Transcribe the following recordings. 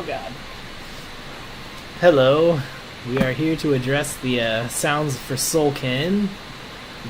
Oh god. Hello. We are here to address the sounds for Soulkin.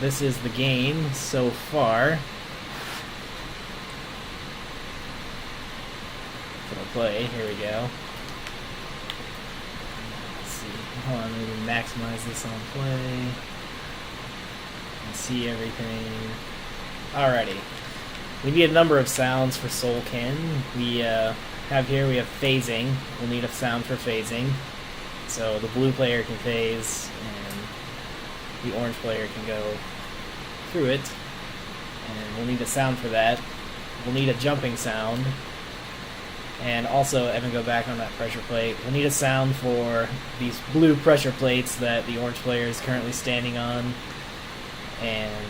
This is the game so far. Gonna play. Here we go. Let's see. Hold on, maybe maximize this on play. And see everything. Alrighty. We need a number of sounds for Soulkin. We have phasing. We'll need a sound for phasing. So the blue player can phase, and the orange player can go through it. And we'll need a sound for that. We'll need a jumping sound. And also, Evan, go back on that pressure plate. We'll need a sound for these blue pressure plates that the orange player is currently standing on. And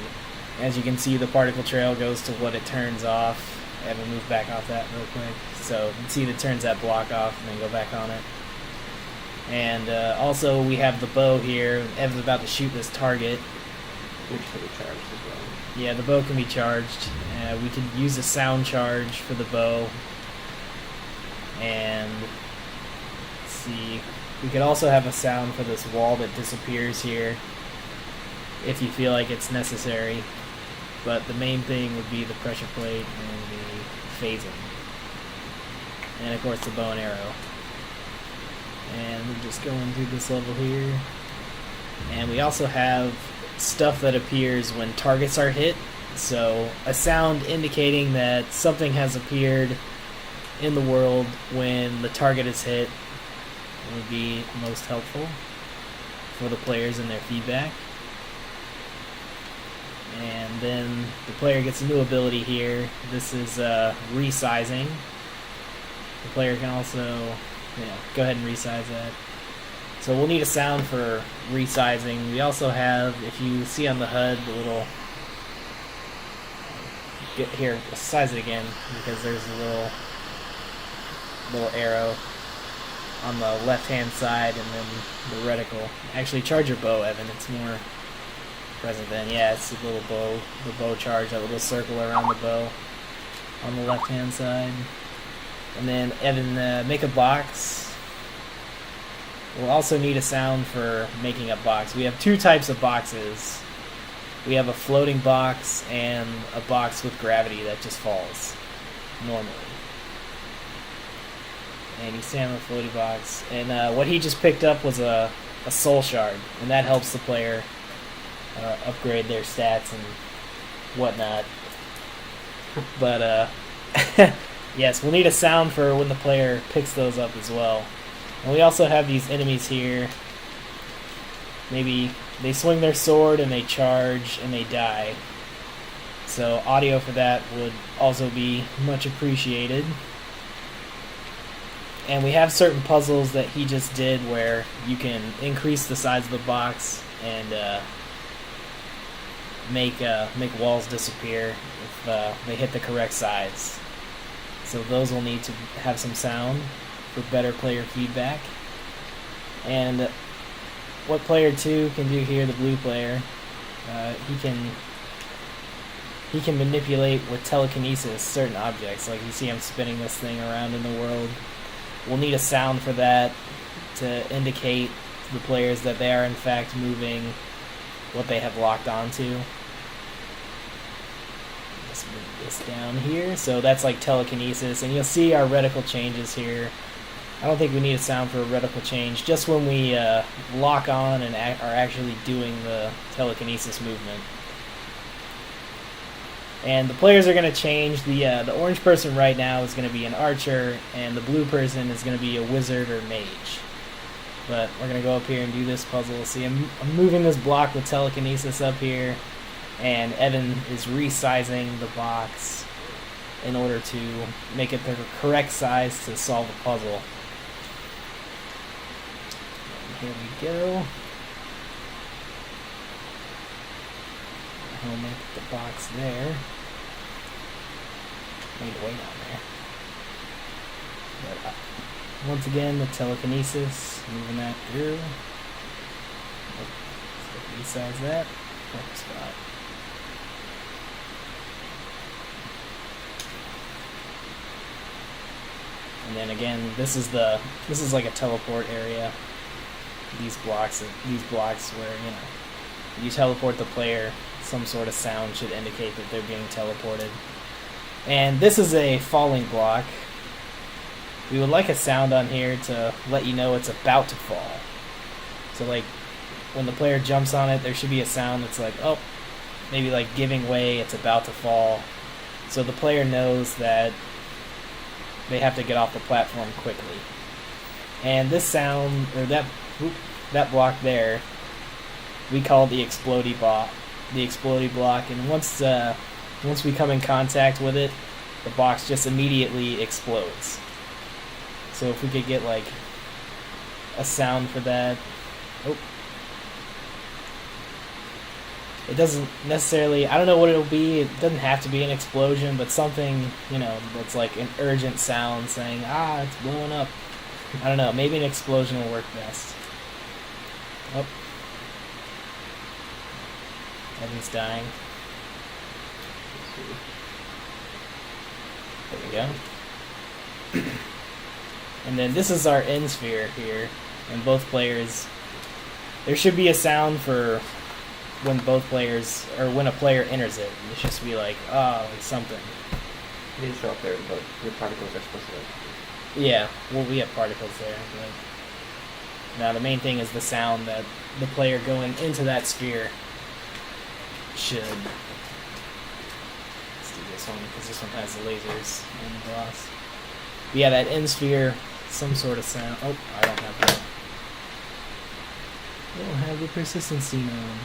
as you can see, the particle trail goes to what it turns off. Evan, move back off that real quick. So you can see that it turns that block off and then go back on it. And also, we have the bow here. Evan's about to shoot this target. Which can be charged as well. Yeah, the bow can be charged. We could use a sound charge for the bow. And let's see, we could also have a sound for this wall that disappears here if you feel like it's necessary. But the main thing would be the pressure plate and the phasing. And of course the bow and arrow. And we're just going through this level here. And we also have stuff that appears when targets are hit. So a sound indicating that something has appeared in the world when the target is hit would be most helpful for the players and their feedback. And then the player gets a new ability here. This is resizing. The player can also go ahead and resize that. So we'll need a sound for resizing. We also have, if you see on the HUD, the little... Here, size it again, because there's a little arrow on the left-hand side, and then the reticle. Actually, charge your bow, Evan. It's more present then. Yeah, it's a little bow. The bow charge, that little circle around the bow on the left-hand side. And then, Evan, make a box. We'll also need a sound for making a box. We have two types of boxes. We have a floating box and a box with gravity that just falls normally. And you stand on the floating box. And what he just picked up was a soul shard. And that helps the player upgrade their stats and whatnot. But, yes, we'll need a sound for when the player picks those up as well. And we also have these enemies here. Maybe they swing their sword and they charge and they die. So audio for that would also be much appreciated. And we have certain puzzles that he just did where you can increase the size of the box and make walls disappear if they hit the correct size. So those will need to have some sound for better player feedback. And what player 2 can do here, the blue player, he can manipulate with telekinesis certain objects. Like you see him spinning this thing around in the world. We'll need a sound for that to indicate to the players that they are in fact moving what they have locked onto. Let's move this down here. So that's like telekinesis, and you'll see our reticle changes here. I don't think we need a sound for a reticle change, just when we lock on and are actually doing the telekinesis movement. And the players are going to change. The orange person right now is going to be an archer, and the blue person is going to be a wizard or mage. But we're going to go up here and do this puzzle. See, I'm moving this block with telekinesis up here, and Evan is resizing the box in order to make it the correct size to solve the puzzle. And here we go. I'll make the box there. Need to wait on there. But once again, the telekinesis, moving that through. So resize that. Perfect spot. And then again, this is like a teleport area. These blocks where, you know, you teleport the player, some sort of sound should indicate that they're being teleported. And this is a falling block. We would like a sound on here to let you know it's about to fall. So like when the player jumps on it, there should be a sound that's like, oh, maybe like giving way, it's about to fall. So the player knows that they have to get off the platform quickly. And this sound, or that block there, we call it the explodey block. And once we come in contact with it, the box just immediately explodes. So if we could get like a sound for that. Oh. It doesn't necessarily, I don't know what it'll be. It doesn't have to be an explosion, but something, you know, that's like an urgent sound saying, it's blowing up. I don't know, maybe an explosion will work best. Oh. Evan's dying. There we go. And then this is our end sphere here, and both players, there should be a sound for when both players, or when a player enters it. It should just be like, like something. It didn't show up there, but your particles are supposed to. Yeah, well, we have particles there. But now the main thing is the sound that the player going into that sphere should. Let's do this one because this one has the lasers in the glass. But yeah, that end sphere, some sort of sound. Oh, I don't have the persistency known.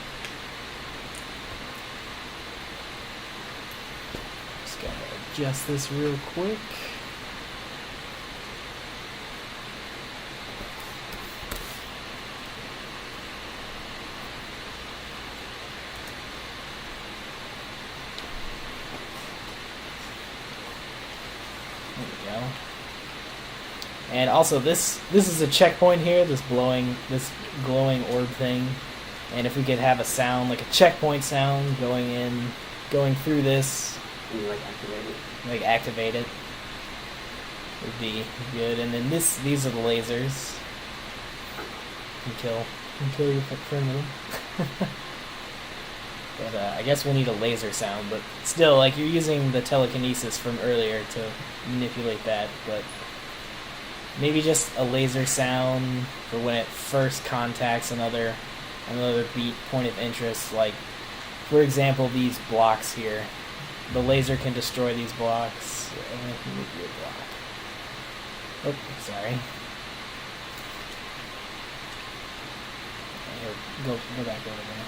Just gotta adjust this real quick. And also this is a checkpoint here, this glowing orb thing. And if we could have a sound, like a checkpoint sound going through this. You activate it. Activate it. Would be good. And then these are the lasers. You can kill your criminal. But I guess we'll need a laser sound, but still, like, you're using the telekinesis from earlier to manipulate that, but maybe just a laser sound for when it first contacts another beat point of interest. Like, for example, these blocks here. The laser can destroy these blocks. Maybe a block. Oh, sorry. Here, go back over there.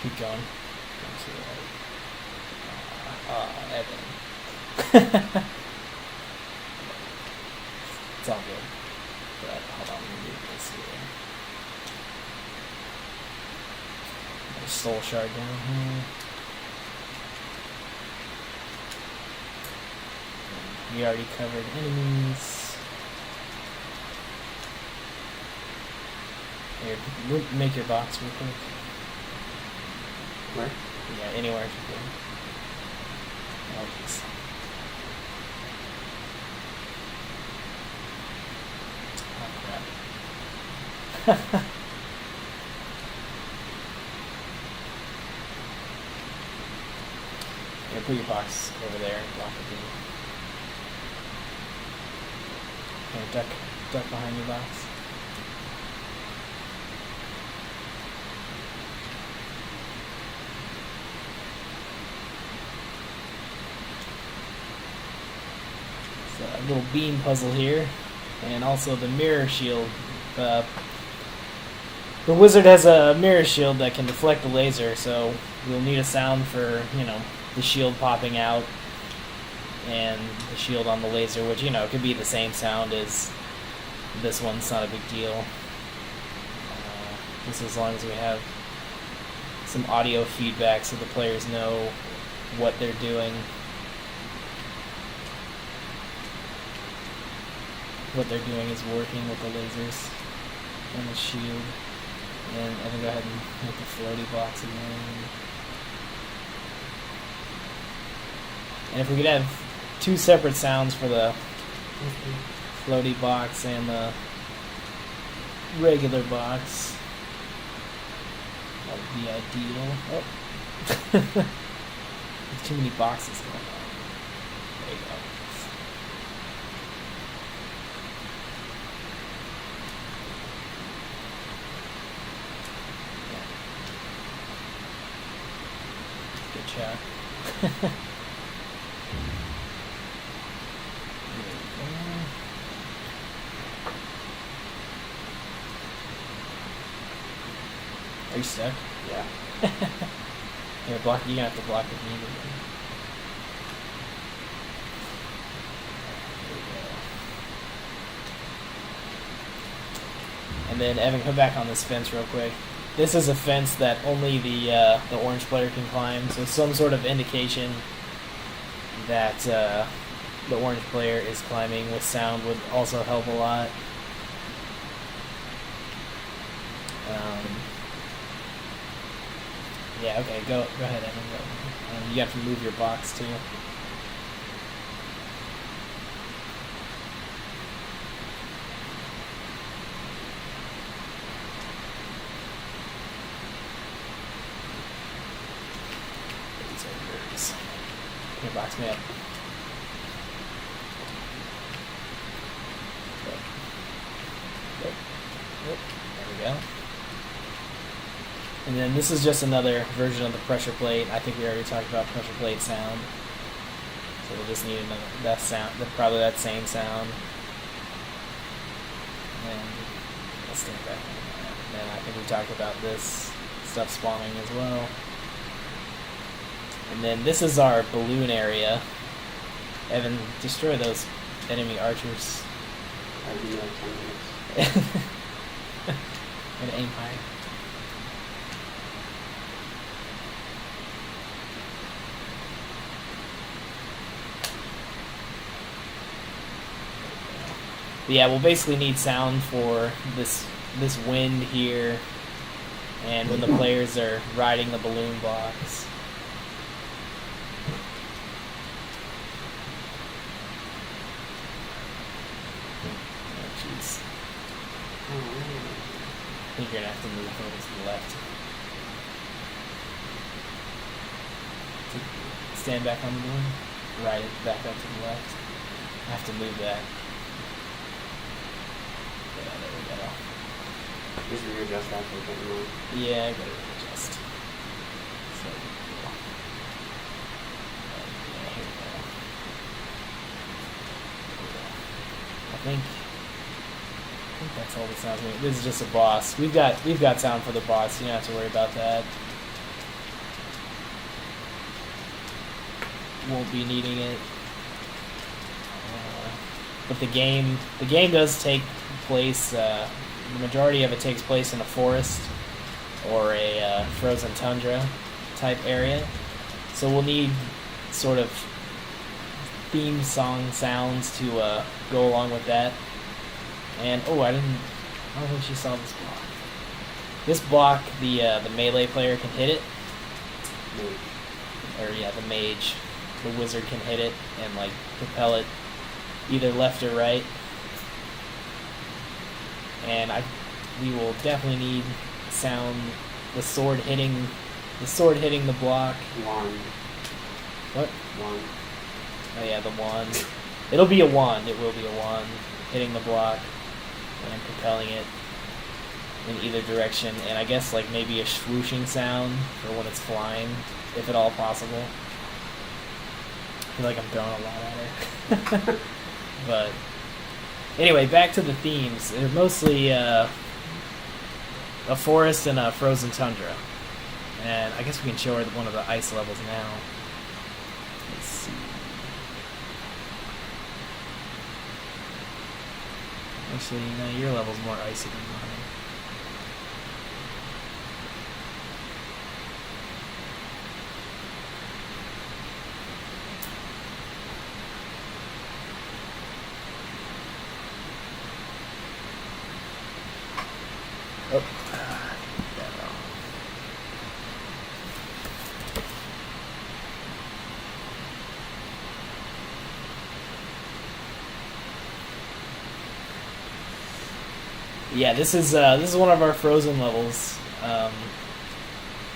Keep going. Evan. It's all good. But hold on, let me move this here. There's soul shard down here. We already covered enemies. Here, make your box real quick. Where? Yeah, anywhere you can. Oh, jeez. Oh, crap. Here, put your box over there and block it. Here, duck behind your box. A little beam puzzle here, and also the mirror shield. The wizard has a mirror shield that can deflect the laser, so we'll need a sound for, the shield popping out and the shield on the laser, which, could be the same sound as this one. It's not a big deal. Just as long as we have some audio feedback so the players know what they're doing. What they're doing is working with the lasers and the shield. And then go ahead and hit the floaty box again. And if we could have two separate sounds for the floaty box and the regular box, that would be ideal. Oh. There's too many boxes going on. There you go. Good shot. Are you stuck? Yeah. Here, block. You're gonna have to block the beam again. And then Evan, come back on this fence real quick. This is a fence that only the orange player can climb, so some sort of indication that the orange player is climbing with sound would also help a lot. Yeah, okay, go ahead, Evan. Go. You have to move your box too. These are yours. Here, box me up. There we go. And then this is just another version of the pressure plate. I think we already talked about pressure plate sound. So we'll just need that sound, probably that same sound. And let's stand back. And then I think we talked about this stuff spawning as well. And then this is our balloon area. Evan, destroy those enemy archers. I'll be like 10 minutes. And aim high. But yeah, we'll basically need sound for this wind here, and when the players are riding the balloon box. Oh jeez. I think you're gonna have to move over to the left. Stand back on the balloon. Ride it back up to the left. I have to move that. Yeah, there we go. Just readjust that for a minute. Yeah, I gotta readjust. So, cool. Yeah, here we go. I think that's all the sounds we need. This is just a boss. We've got sound for the boss. You don't have to worry about that. Won't be needing it. But the game does take place. The majority of it takes place in a forest or a frozen tundra type area. So we'll need sort of theme song sounds to go along with that. And I don't think you saw this block. This block, the melee player can hit it. Or yeah, the mage, the wizard can hit it and like propel it either left or right. And we will definitely need sound. The sword hitting the block. Wand. What? Wand. Oh yeah, the wand. It'll be a wand. It will be a wand hitting the block and propelling it in either direction. And I guess like maybe a swooshing sound for when it's flying, if at all possible. I feel like I'm throwing a lot at it. But anyway, back to the themes. They're mostly a forest and a frozen tundra. And I guess we can show her one of the ice levels now. Let's see. Actually, no, your level's more icy than mine. Oh. Yeah, this is one of our frozen levels.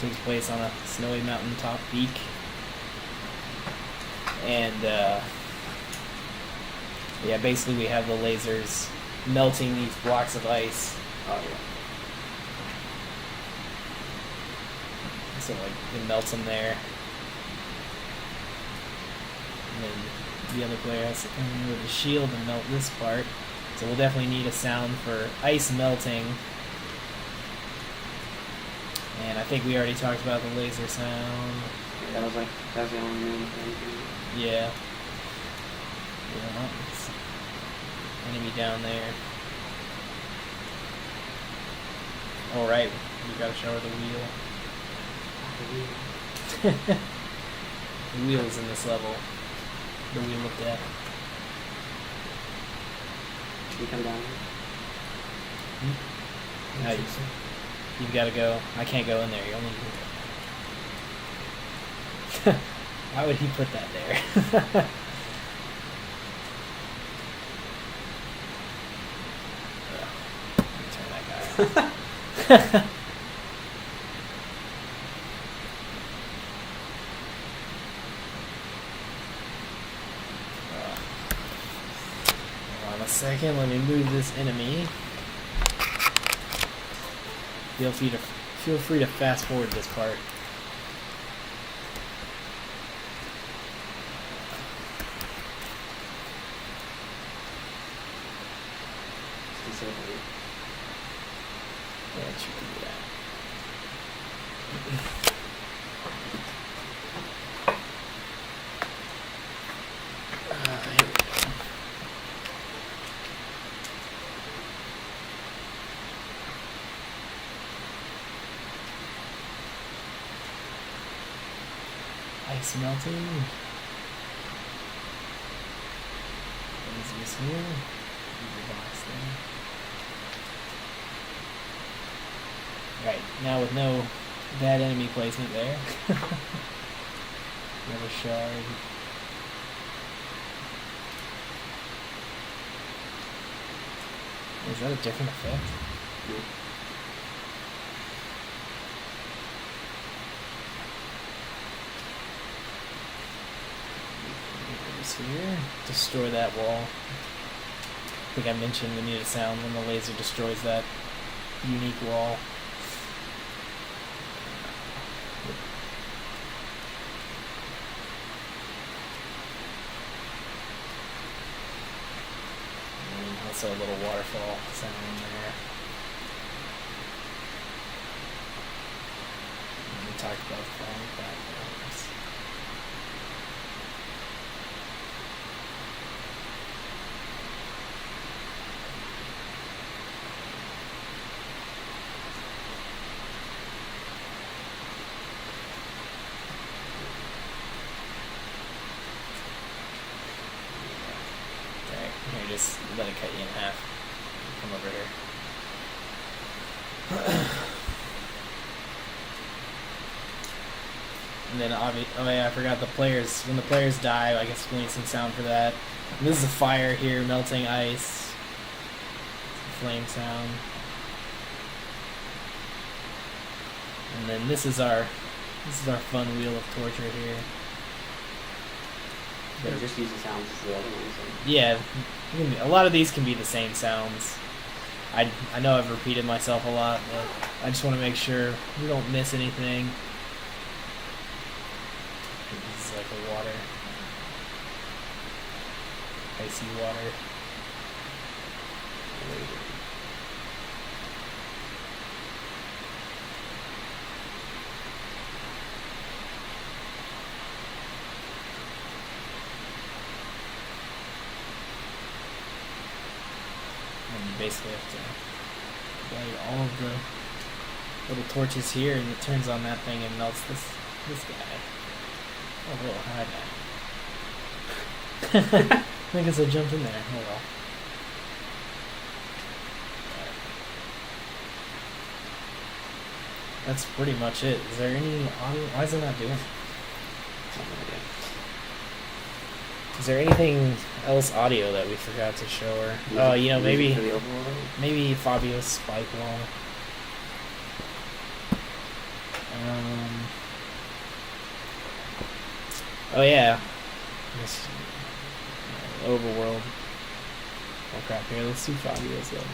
Takes place on a snowy mountaintop peak, and yeah, basically we have the lasers melting these blocks of ice. Oh yeah. So like it melts them there, and then the other player has to come in with a shield and melt this part. So we'll definitely need a sound for ice melting. And I think we already talked about the laser sound. Yeah, that was the only main thing. Yeah. Yeah, it's enemy down there. Alright, we gotta show her the wheel. The wheel's in this level. The wheel of death. You come down here? No, you've got to go. I can't go in there. You only can go. Why would he put that there? Let me turn that guy off. Hold on a second. Let me move this enemy. Feel free to fast forward this part. Yeah, you can do that. Here we go. Ice melting. What is this here? Leave the box there. Right, now with no bad enemy placement there. Another shard. Is that a different effect? Yeah. Here, destroy that wall. I think I mentioned we need a sound when the laser destroys that unique wall. And also a little waterfall sound in there. And we talked about the falling platforms. Here, just let it cut you in half. Come over here. And then, oh yeah, I forgot the players. When the players die, I guess we need some sound for that. And this is a fire here, melting ice. Flame sound. And then this is our fun wheel of torture here. But just use the sounds as the other ones. Yeah, a lot of these can be the same sounds. I know I've repeated myself a lot, but I just want to make sure we don't miss anything. This is like a water, icy water. And you basically have to light all of the little torches here, and it turns on that thing and melts this guy. Oh, little high guy. I guess I jumped in there. Oh well. That's pretty much it. Is there any audio? Why is it not doing it? Is there anything else audio that we forgot to show her? Oh, you know, Music maybe for the overworld? maybe Fabio's spike wall. Oh yeah. This, overworld. Oh crap! Here, let's see Fabio's level.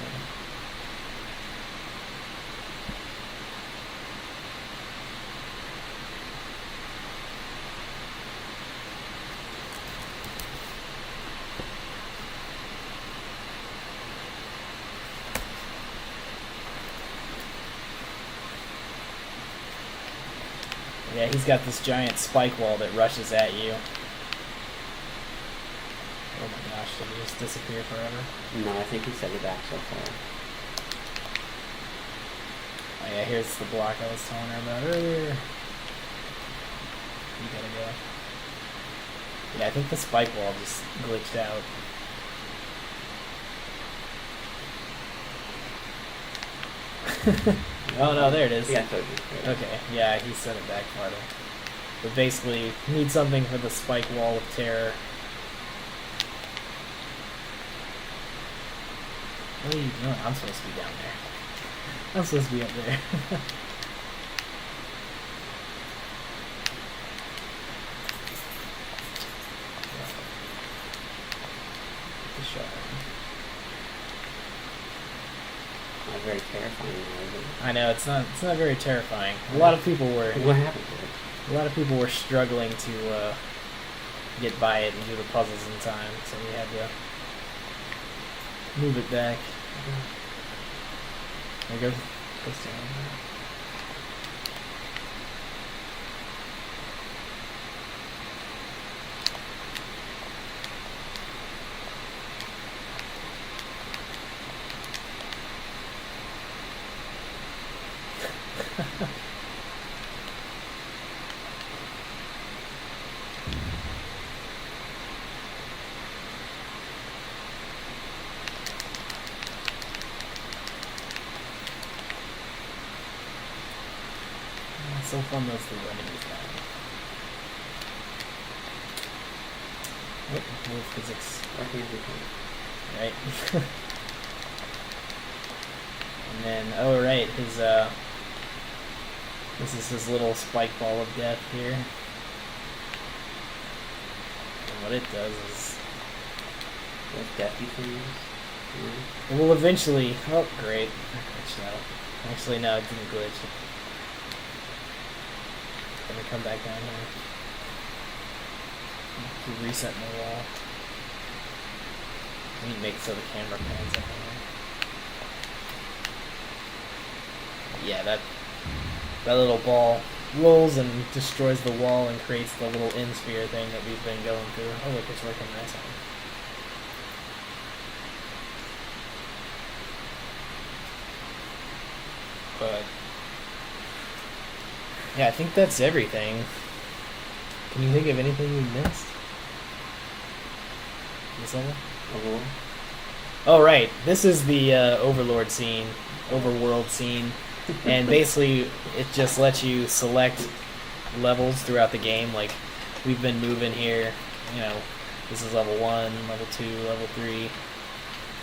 Yeah, he's got this giant spike wall that rushes at you. Oh my gosh, did he just disappear forever? No, I think he set it back so far. Oh yeah, here's the block I was telling her about earlier. You gotta go. Yeah, I think the spike wall just glitched out. Oh no, there it is. Yeah, I told you. Yeah. Okay, yeah, he set it back farther. But basically, need something for the spike wall of terror. What are you doing? I'm supposed to be down there. I'm supposed to be up there. The shot. Not very terrifying, though, is it? I know it's not very terrifying. A lot of people were What happened to it? a lot of people were struggling to get by it and do the puzzles in time, so we had to move it back. There goes down. It's so fun those two enemies down. Oh, move physics. Working everything. Right. And then, oh right, his this is his little spike ball of death here. And what it does is, Those deathy things. it will eventually, oh great, I glitched out. Actually no, it didn't glitch. Let me come back down here. To reset my wall. I need to make it so the camera pans up on there. Yeah, that little ball rolls and destroys the wall and creates the little end sphere thing that we've been going through. Oh look, it's working nice on. But yeah, I think that's everything. Can you think of anything we missed? This level? Overworld? Oh right, this is the Overlord scene, Overworld scene, and basically it just lets you select levels throughout the game. Like we've been moving here, you know, this is level 1, level 2, level 3.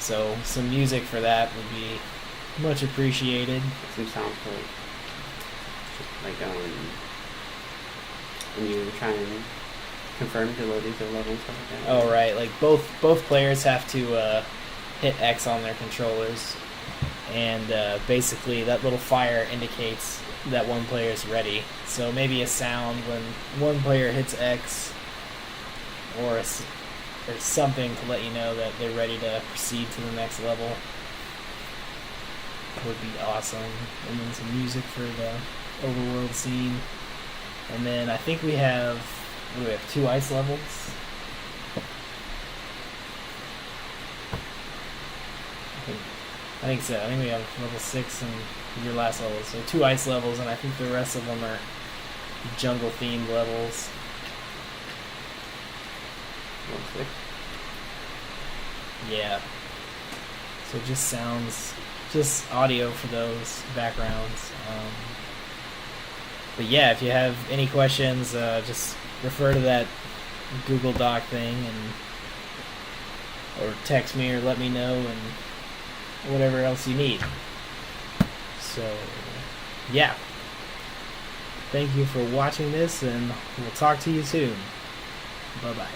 So some music for that would be much appreciated. Some sound for when you try and confirm to load into a level and stuff like that. Oh right, like both players have to hit X on their controllers, and basically that little fire indicates that one player is ready. So maybe a sound when one player hits X, or something to let you know that they're ready to proceed to the next level would be awesome. And then some music for the overworld scene, and then I think we have 2 ice levels. I think so. I think we have level 6 and your last level. So 2 ice levels, and I think the rest of them are jungle themed levels. Level 6. Yeah. So just sounds, just audio for those backgrounds. But yeah, if you have any questions, just refer to that Google Doc thing, and or text me or let me know, and whatever else you need. So, yeah. Thank you for watching this, and we'll talk to you soon. Bye-bye.